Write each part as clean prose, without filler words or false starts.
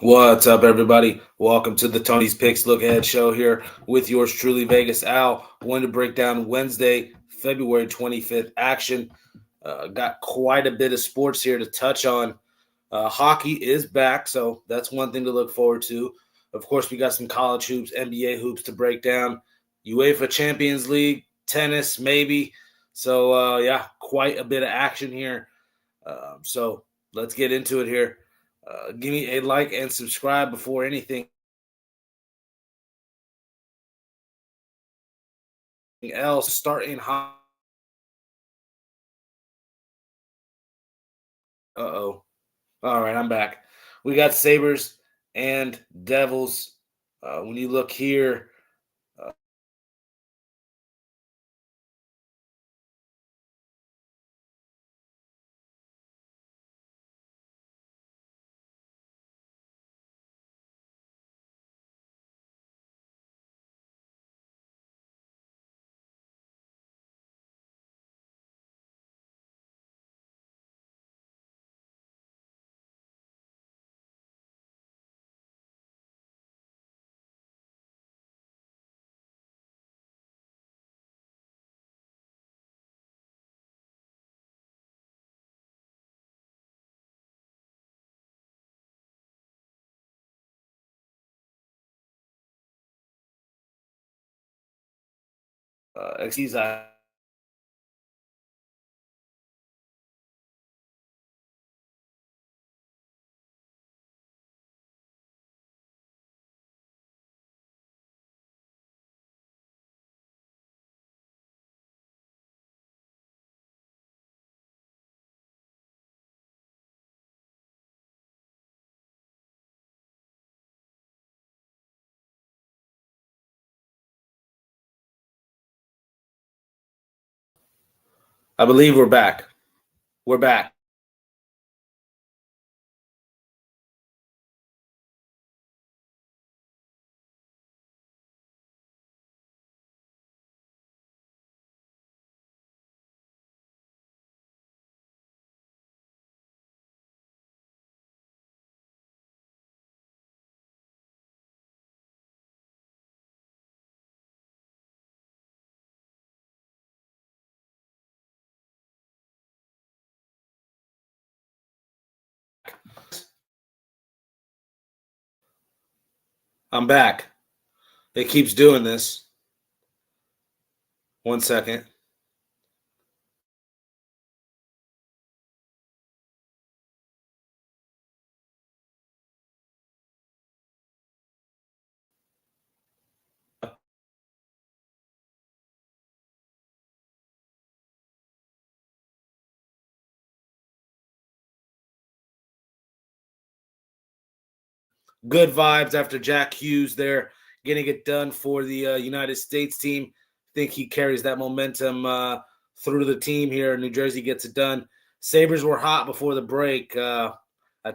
What's up, everybody? Welcome to the Tony's Picks Look Ahead show here with yours truly, Vegas Al. Wanted to break down Wednesday, February 25th action. Got quite a bit of sports here to touch on. Hockey is back, so that's one thing to look forward to. Of course, we got some college hoops, NBA hoops to break down. UEFA Champions League, tennis, maybe. So, quite a bit of action here. So let's get into it here. Give me a like and subscribe before anything else. Starting hot. Uh-oh. All right, I'm back. We got Sabres and Devils. When you look here, excuse me. I believe we're back. We're back. I'm back. It keeps doing this. 1 second. Good vibes after Jack Hughes there getting it done for the United States team. I think he carries that momentum through the team here. New Jersey gets it done. Sabres were hot before the break. I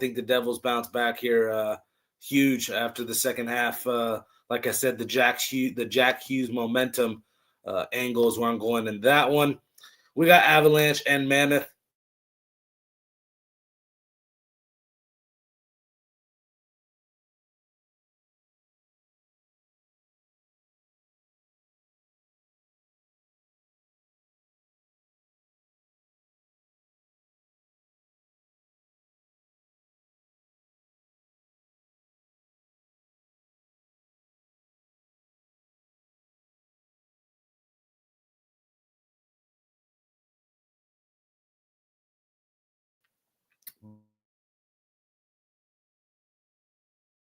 think the Devils bounce back here huge after the second half. Like I said, the Jack Hughes momentum angle is where I'm going in that one. We got Avalanche and Mammoth.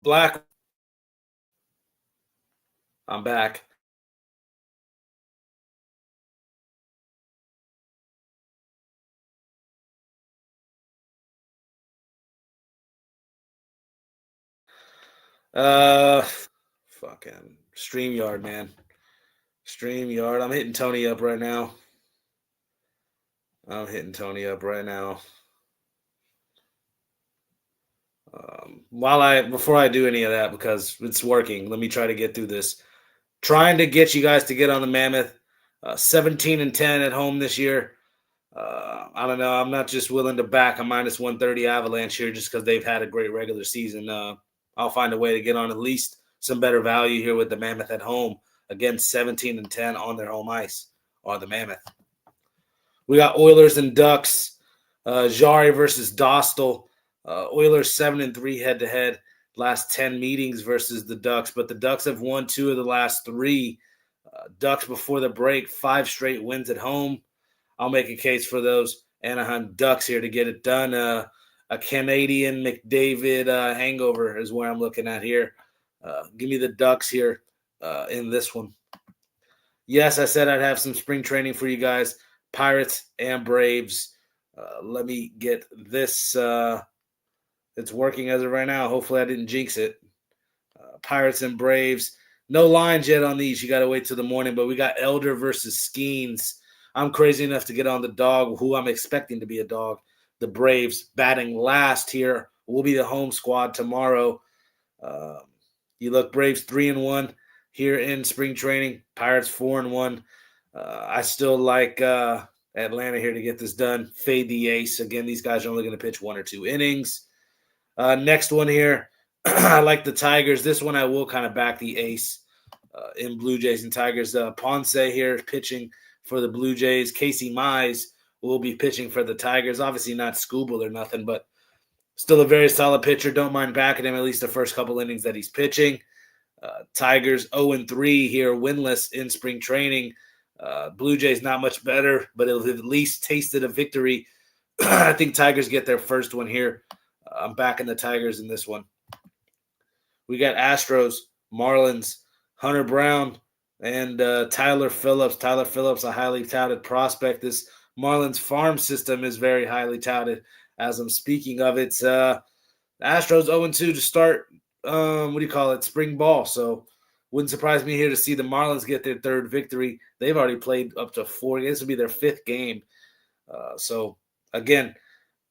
Black. I'm back. Fucking StreamYard, man. StreamYard. I'm hitting Tony up right now. Before I do any of that, because it's working, let me try to get through this. Trying to get you guys to get on the Mammoth. 17-10 at home this year. I don't know. I'm not just willing to back a minus 130 Avalanche here just because they've had a great regular season. I'll find a way to get on at least some better value here with the Mammoth at home. Again, 17-10 on their home ice are the Mammoth. We got Oilers and Ducks. Jari versus Dostal. Oilers 7-3 head-to-head. Last 10 meetings versus the Ducks, but the Ducks have won 2 of the last 3. Ducks before the break, 5 straight wins at home. I'll make a case for those Anaheim Ducks here to get it done. A Canadian McDavid hangover is where I'm looking at here. Give me the Ducks here in this one. Yes, I said I'd have some spring training for you guys. Pirates and Braves. Let me get this. It's working as of right now. Hopefully I didn't jinx it. Pirates and Braves. No lines yet on these. You got to wait till the morning. But we got Elder versus Skeens. I'm crazy enough to get on the dog, who I'm expecting to be a dog. The Braves batting last here will be the home squad tomorrow. You look, Braves 3-1 here in spring training. Pirates 4-1. I still like Atlanta here to get this done. Fade the ace. Again, these guys are only going to pitch 1 or 2 innings. Next one here, I like the Tigers. This one I will kind of back the ace in Blue Jays and Tigers. Ponce here pitching for the Blue Jays. Casey Mize will be pitching for the Tigers. Obviously not Scooble or nothing, but still a very solid pitcher. Don't mind backing him at least the first couple innings that he's pitching. Tigers 0-3 here, winless in spring training. Blue Jays not much better, but it'll have at least tasted a victory. I think Tigers get their first one here. I'm backing the Tigers in this one. We got Astros, Marlins, Hunter Brown, and Tyler Phillips. Tyler Phillips, a highly touted prospect. This Marlins farm system is very highly touted. As I'm speaking of it, Astros 0-2 to start, spring ball. So wouldn't surprise me here to see the Marlins get their 3rd victory. They've already played up to 4. This will be their 5th game. So, again,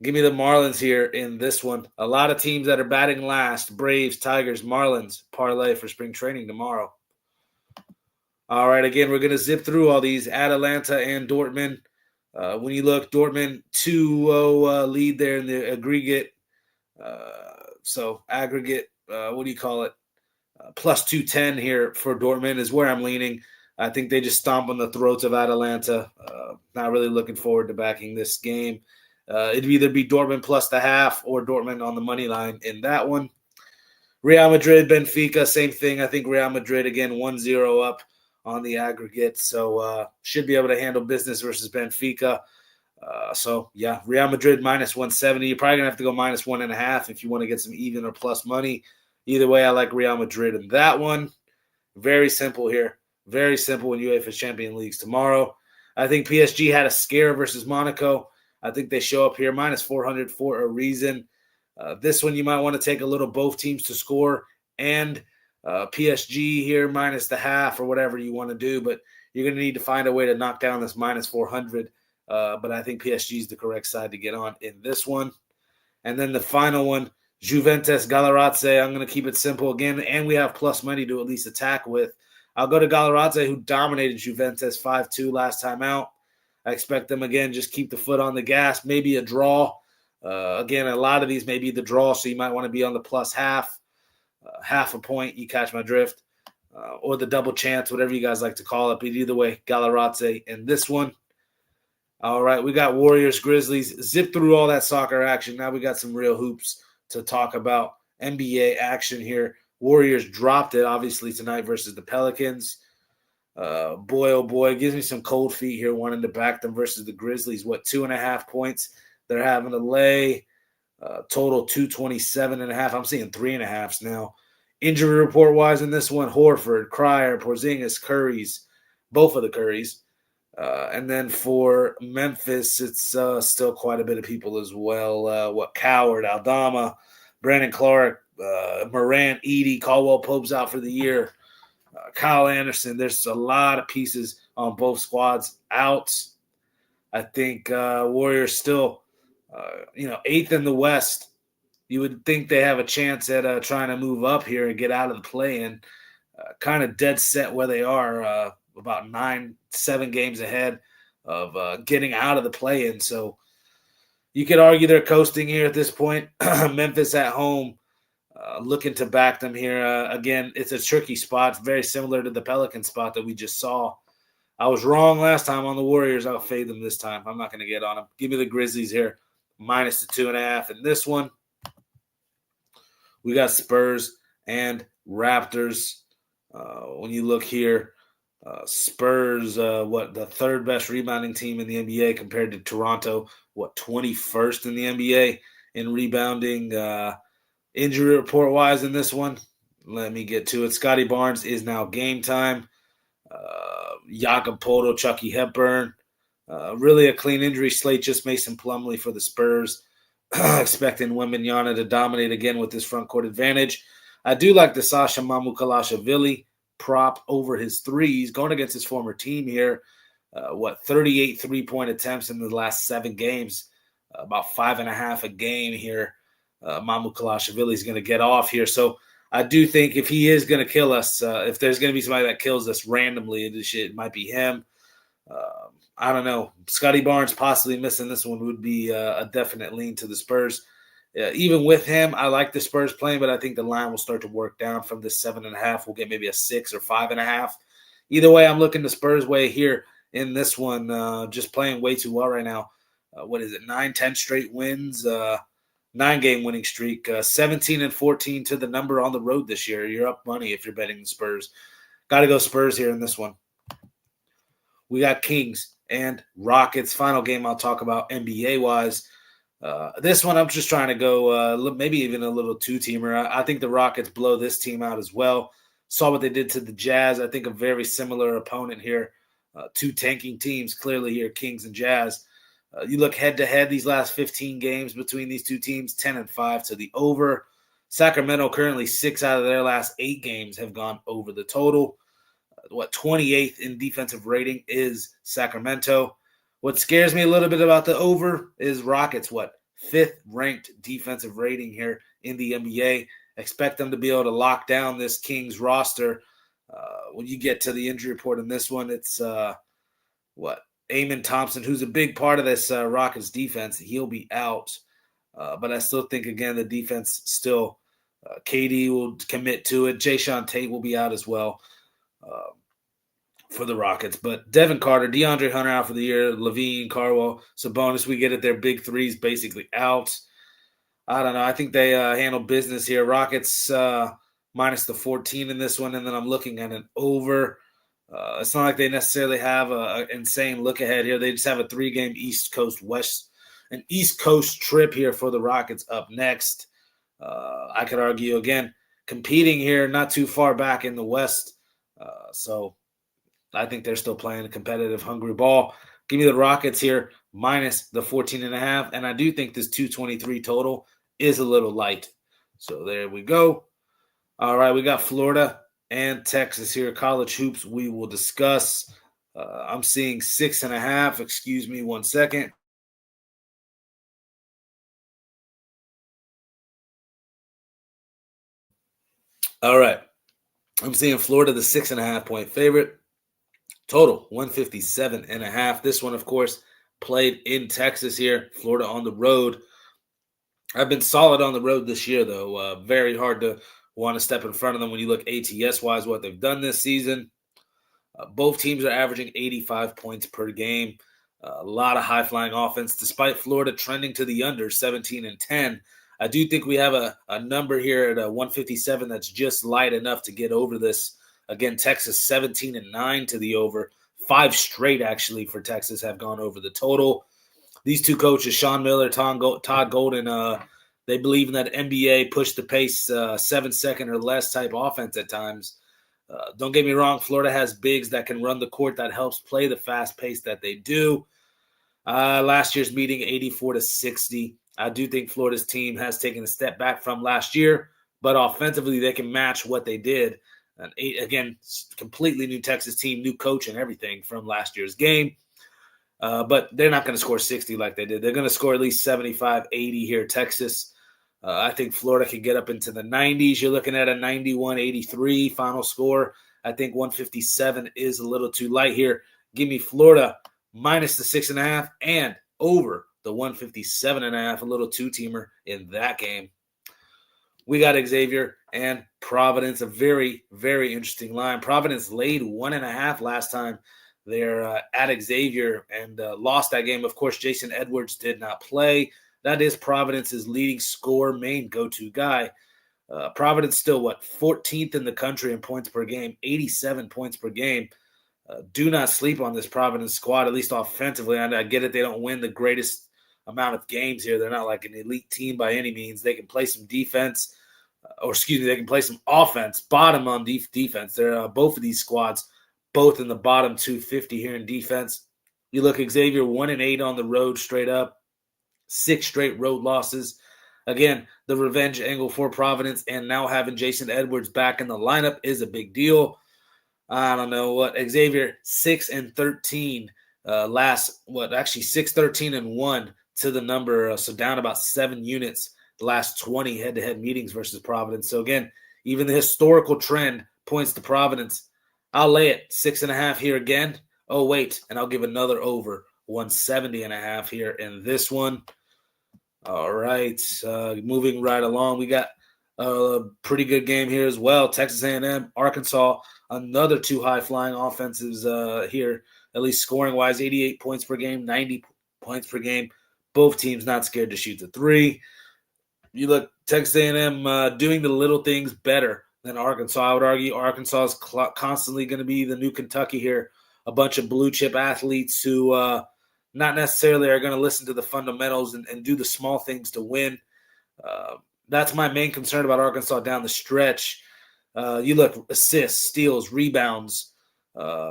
give me the Marlins here in this one. A lot of teams that are batting last, Braves, Tigers, Marlins, parlay for spring training tomorrow. All right, again, we're going to zip through all these. Atalanta and Dortmund. When you look, Dortmund 2-0 lead there in the aggregate. Aggregate, plus 210 here for Dortmund is where I'm leaning. I think they just stomp on the throats of Atalanta. Not really looking forward to backing this game. It'd either be Dortmund plus the half or Dortmund on the money line in that one. Real Madrid, Benfica, same thing. I think Real Madrid, again, 1-0 up on the aggregate. So should be able to handle business versus Benfica. Real Madrid minus 170. You're probably going to have to go minus 1.5 if you want to get some even or plus money. Either way, I like Real Madrid in that one. Very simple here. Very simple in UEFA Champions Leagues tomorrow. I think PSG had a scare versus Monaco. I think they show up here minus 400 for a reason. This one you might want to take a little both teams to score and PSG here minus the half or whatever you want to do. But you're going to need to find a way to knock down this minus 400. But I think PSG is the correct side to get on in this one. And then the final one, Juventus Galarazzi. I'm going to keep it simple again. And we have plus money to at least attack with. I'll go to Galarazzi, who dominated Juventus 5-2 last time out. I expect them, again, just keep the foot on the gas, maybe a draw. Again, a lot of these may be the draw, so you might want to be on the plus half a point. You catch my drift. Or the double chance, whatever you guys like to call it. But either way, Galarazzi in this one. All right, we got Warriors, Grizzlies. Zip through all that soccer action. Now we got some real hoops to talk about. NBA action here. Warriors dropped it, obviously, tonight versus the Pelicans. Boy, oh boy, gives me some cold feet here wanting to back them versus the Grizzlies. 2.5 points they're having to lay. Total 227.5. I'm seeing 3.5s now. Injury report-wise in this one, Horford, Cryer, Porzingis, Currys, both of the Currys. And then for Memphis, it's still quite a bit of people as well. Coward, Aldama, Brandon Clark, Morant, Edey, Caldwell Pope's out for the year. Kyle Anderson, there's a lot of pieces on both squads out. I think Warriors still, 8th in the West. You would think they have a chance at trying to move up here and get out of the play-in. Kind of dead set where they are, about 7 games ahead of getting out of the play-in. So you could argue they're coasting here at this point. Memphis at home. Looking to back them here. Again, it's a tricky spot, very similar to the Pelican spot that we just saw. I was wrong last time on the Warriors. I'll fade them this time. I'm not going to get on them. Give me the Grizzlies here, minus the 2.5. In this one, we got Spurs and Raptors. When you look here, Spurs, the third best rebounding team in the NBA compared to Toronto, 21st in the NBA in rebounding. Injury report-wise in this one, let me get to it. Scotty Barnes is now game time. Jakob Poeltl, Chucky Hepburn. Really a clean injury slate, just Mason Plumlee for the Spurs. Expecting Wembanyama to dominate again with his front court advantage. I do like the Sasha Mamukelashvili prop over his threes, going against his former team here. 38 3-point attempts in the last 7 games, about 5.5 a game here. Mamukelashvili is going to get off here. So I do think if he is going to kill us, if there's going to be somebody that kills us randomly, it might be him. I don't know. Scotty Barnes possibly missing this one would be a definite lean to the Spurs. Even with him, I like the Spurs playing, but I think the line will start to work down from this 7.5. We'll get maybe a 6 or 5.5. Either way, I'm looking the Spurs way here in this one. Just playing way too well right now. 9-10 straight wins, 9-game winning streak, 17-14 to the number on the road this year. You're up money if you're betting the Spurs. Got to go Spurs here in this one. We got Kings and Rockets. Final game I'll talk about NBA-wise. This one I'm just trying to go maybe even a little two-teamer. I think the Rockets blow this team out as well. Saw what they did to the Jazz. I think a very similar opponent here. 2 tanking teams clearly here, Kings and Jazz. You look head-to-head these last 15 games between these two teams, 10-5 to the over. Sacramento currently 6 out of their last 8 games have gone over the total. 28th in defensive rating is Sacramento. What scares me a little bit about the over is Rockets, 5th ranked defensive rating here in the NBA. Expect them to be able to lock down this Kings roster. When you get to the injury report in this one, it's Amen Thompson, who's a big part of this Rockets defense. He'll be out. But I still think, again, the defense still, KD will commit to it. Jayshawn Tate will be out as well for the Rockets. But Devin Carter, DeAndre Hunter out for the year, Levine, Carwell, Sabonis, we get it. Their big threes basically out. I don't know. I think they handle business here. Rockets minus the 14 in this one, and then I'm looking at an over. It's not like they necessarily have an insane look ahead here. They just have a 3-game East Coast trip here for the Rockets up next. I could argue, again, competing here, not too far back in the West. So I think they're still playing a competitive, hungry ball. Give me the Rockets here, minus the 14.5. And I do think this 223 total is a little light. So there we go. All right, we got Florida and Texas here. College hoops we will discuss. I'm seeing 6.5. Excuse me 1 second. All right. I'm seeing Florida the 6.5 point favorite. Total 157.5. This one, of course, played in Texas here. Florida on the road. I've been solid on the road this year, though. Very hard to want to step in front of them when you look ATS-wise, what they've done this season. Both teams are averaging 85 points per game. A lot of high-flying offense, despite Florida trending to the under, 17-10. I do think we have a number here at 157 that's just light enough to get over this. Again, Texas 17-9 to the over. 5 straight, actually, for Texas have gone over the total. These two coaches, Sean Miller, Todd Golden, they believe in that NBA push the pace 7-second or less type offense at times. Don't get me wrong, Florida has bigs that can run the court that helps play the fast pace that they do. Last year's meeting, 84-60. I do think Florida's team has taken a step back from last year, but offensively they can match what they did. And again, completely new Texas team, new coach and everything from last year's game. But they're not going to score 60 like they did. They're going to score at least 75, 80 here, Texas. I think Florida can get up into the 90s. You're looking at a 91-83 final score. I think 157 is a little too light here. Give me Florida minus the 6.5 and over the 157.5, a little two-teamer in that game. We got Xavier and Providence, a very, very interesting line. Providence laid 1.5 last time they're at Xavier and lost that game. Of course, Jason Edwards did not play. That is Providence's leading scorer, main go-to guy. Providence still, 14th in the country in points per game, 87 points per game. Do not sleep on this Providence squad, at least offensively. I get it, they don't win the greatest amount of games here. They're not like an elite team by any means. They can play some defense, they can play some offense, bottom on defense. They're both of these squads, both in the bottom 250 here in defense. You look at Xavier, 1-8 on the road straight up, 6 straight road losses. Again, the revenge angle for Providence, and now having Jason Edwards back in the lineup is a big deal. I don't know what Xavier 6-13 6-13-1 to the number, so down about 7 units the last 20 head-to-head meetings versus Providence. So again, even the historical trend points to Providence. I'll lay it 6.5 here again. Oh wait, and I'll give another over 170.5 here in this one. All right, moving right along, we got a pretty good game here as well. Texas A&M, Arkansas, another 2 high-flying offenses here, at least scoring-wise, 88 points per game, 90 points per game. Both teams not scared to shoot the 3. You look, Texas A&M doing the little things better than Arkansas. I would argue Arkansas is constantly going to be the new Kentucky here, a bunch of blue-chip athletes who not necessarily are going to listen to the fundamentals and do the small things to win. That's my main concern about Arkansas down the stretch. You look, assists, steals, rebounds,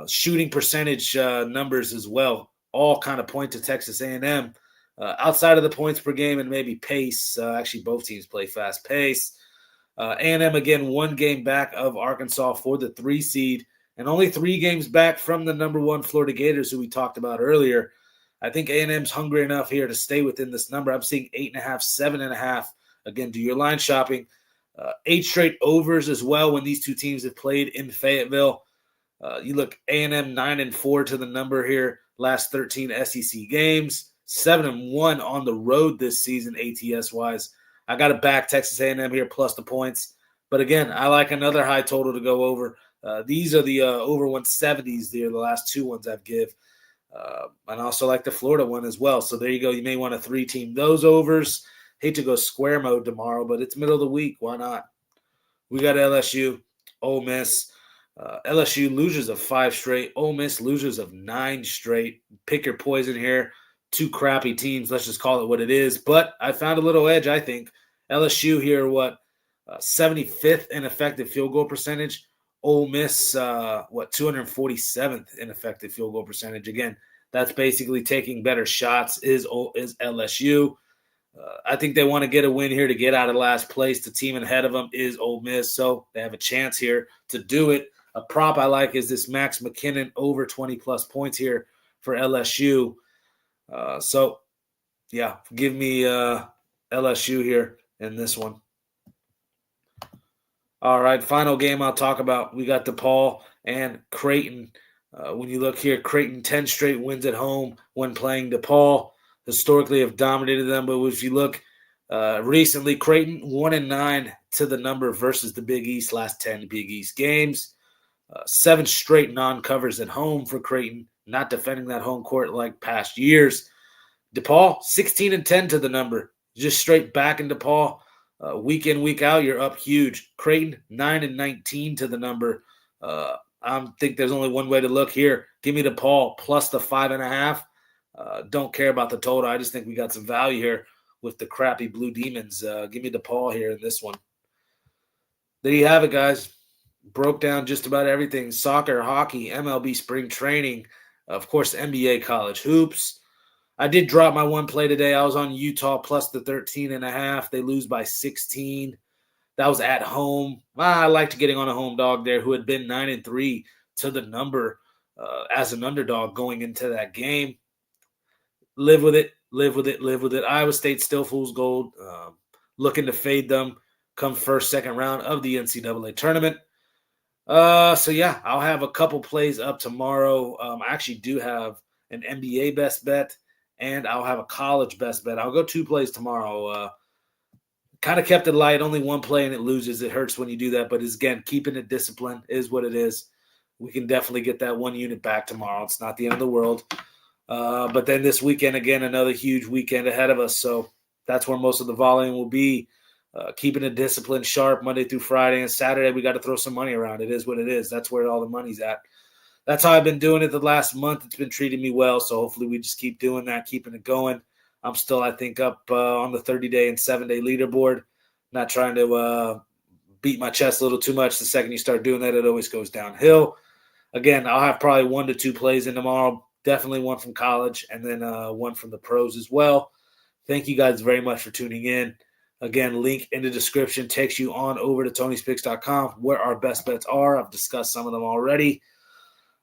shooting percentage numbers as well, all kind of point to Texas A&M. Outside of the points per game and maybe pace, actually both teams play fast pace. A&M, again, 1 game back of Arkansas for the 3 seed and only 3 games back from the number 1 Florida Gators, who we talked about earlier. I think A&M's hungry enough here to stay within this number. I'm seeing 8.5, 7.5. Again, do your line shopping. 8 straight overs as well when these two teams have played in Fayetteville. You look, A&M 9-4 to the number here, last 13 SEC games, 7-1 on the road this season ATS-wise. I got to back Texas A&M here plus the points. But again, I like another high total to go over. These are the over 170s. They're the last 2 ones I've give. And I also like the Florida one as well. So there you go. You may want to 3-team those overs. Hate to go square mode tomorrow, but it's middle of the week. Why not? We got LSU, Ole Miss. LSU losers of 5 straight. Ole Miss losers of 9 straight. Pick your poison here. 2 crappy teams. Let's just call it what it is. But I found a little edge, I think. LSU here, 75th in effective field goal percentage. Ole Miss, 247th in effective field goal percentage. Again, that's basically taking better shots is LSU. I think they want to get a win here to get out of last place. The team ahead of them is Ole Miss, so they have a chance here to do it. A prop I like is this Max McKinnon over 20-plus points here for LSU. Give me LSU here in this one. All right, final game I'll talk about. We got DePaul and Creighton. When you look here, Creighton 10 straight wins at home when playing DePaul. Historically have dominated them, but if you look recently, Creighton 1-9 to the number versus the Big East last 10 Big East games. 7 straight non-covers at home for Creighton, not defending that home court like past years. DePaul 16-10 to the number, just straight back in DePaul. Week in, week out, you're up huge. Creighton 9-19 to the number. I think there's only one way to look here. Give me DePaul plus the 5.5. Don't care about the total. I just think we got some value here with the crappy Blue Demons. Give me DePaul here in this one. There you have it, guys. Broke down just about everything. Soccer, hockey, MLB spring training, of course, NBA college hoops. I did drop my one play today. I was on Utah plus the 13.5. They lose by 16. That was at home. I liked getting on a home dog there who had been 9-3 to the number as an underdog going into that game. Live with it. Iowa State still fool's gold. Looking to fade them come first, second round of the NCAA tournament. I'll have a couple plays up tomorrow. I actually do have an NBA best bet, and I'll have a college best bet. I'll go 2 plays tomorrow. kind of kept it light. Only one play and it loses. It hurts when you do that. But again, keeping it disciplined is what it is. We can definitely get that 1 unit back tomorrow. It's not the end of the world. But then this weekend, again, another huge weekend ahead of us. So that's where most of the volume will be. Keeping it disciplined, sharp, Monday through Friday. And Saturday, we got to throw some money around. It is what it is. That's where all the money's at. That's how I've been doing it the last month. It's been treating me well. So hopefully we just keep doing that, keeping it going. I'm still, I think, up on the 30-day and 7-day leaderboard. Not trying to beat my chest a little too much. The second you start doing that, it always goes downhill. Again, I'll have probably 1 to 2 plays in tomorrow. Definitely one from college and then one from the pros as well. Thank you guys very much for tuning in. Again, link in the description takes you on over to Tony'sPicks.com where our best bets are. I've discussed some of them already.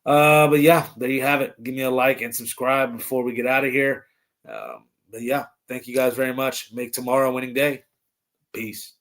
But yeah, there you have it. Give me a like and subscribe before we get out of here. But yeah, thank you guys very much. Make tomorrow a winning day. Peace.